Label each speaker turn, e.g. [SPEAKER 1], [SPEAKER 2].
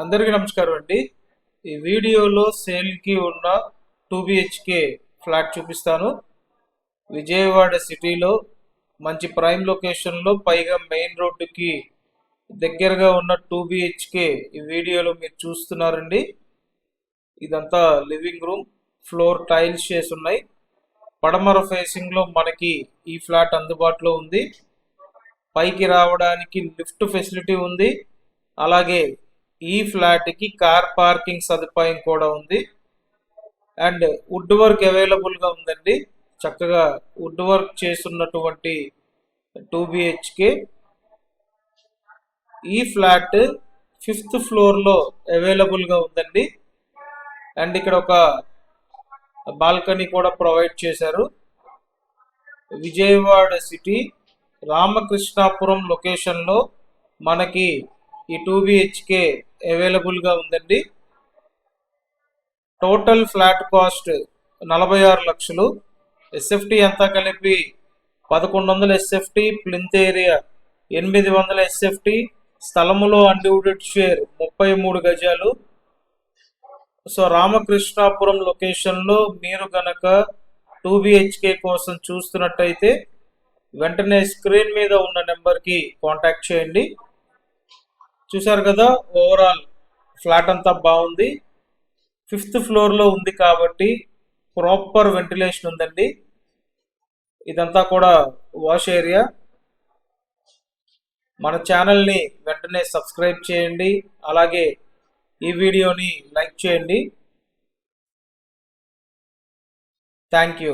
[SPEAKER 1] అందరికీ నమస్కారం అండి. ఈ వీడియోలో సేల్కి ఉన్న 2 BHK ఫ్లాట్ చూపిస్తాను. విజయవాడ సిటీలో మంచి ప్రైమ్ లొకేషన్లో, పైగా మెయిన్ రోడ్డుకి దగ్గరగా ఉన్న 2 BHK ఈ వీడియోలో మీరు చూస్తున్నారండి. ఇదంతా లివింగ్ రూమ్, ఫ్లోర్ టైల్స్ చేసి ఉన్నాయి. పడమర ఫేసింగ్లో మనకి ఈ ఫ్లాట్ అందుబాటులో ఉంది. పైకి రావడానికి లిఫ్ట్ ఫెసిలిటీ ఉంది. అలాగే ఈ ఫ్లాట్కి కార్ పార్కింగ్ సదుపాయం కూడా ఉంది. అండ్ వుడ్ వర్క్ అవైలబుల్గా ఉందండి. చక్కగా వుడ్ వర్క్ చేస్తున్నటువంటి 2 BHK. ఈ ఫ్లాట్ 5th ఫ్లోర్లో అవైలబుల్గా ఉందండి. అండ్ ఇక్కడ ఒక బాల్కనీ కూడా ప్రొవైడ్ చేశారు. విజయవాడ సిటీ రామకృష్ణాపురం లొకేషన్లో మనకి ఈ 2 BHK అవైలబుల్గా ఉందండి. టోటల్ ఫ్లాట్ కాస్ట్ 46 లక్షలు. SFT అంతా కలిపి 1100 SFT, ప్లింత్ ఏరియా 800 SFT, స్థలములో అన్డివిడెడ్ షేర్ 33 గజాలు. సో రామకృష్ణాపురం లొకేషన్లో మీరు గనక 2 BHK కోసం చూస్తున్నట్టయితే వెంటనే స్క్రీన్ మీద ఉన్న నెంబర్కి కాంటాక్ట్ చేయండి. చూసారు కదా, ఓవరాల్ ఫ్లాట్ అంతా బాగుంది. 5th ఫ్లోర్లో ఉంది కాబట్టి ప్రాపర్ వెంటిలేషన్ ఉందండి. ఇదంతా కూడా వాష్ ఏరియా. మన ఛానల్ని వెంటనే సబ్స్క్రైబ్ చేయండి. అలాగే ఈ వీడియోని లైక్ చేయండి. Thank you.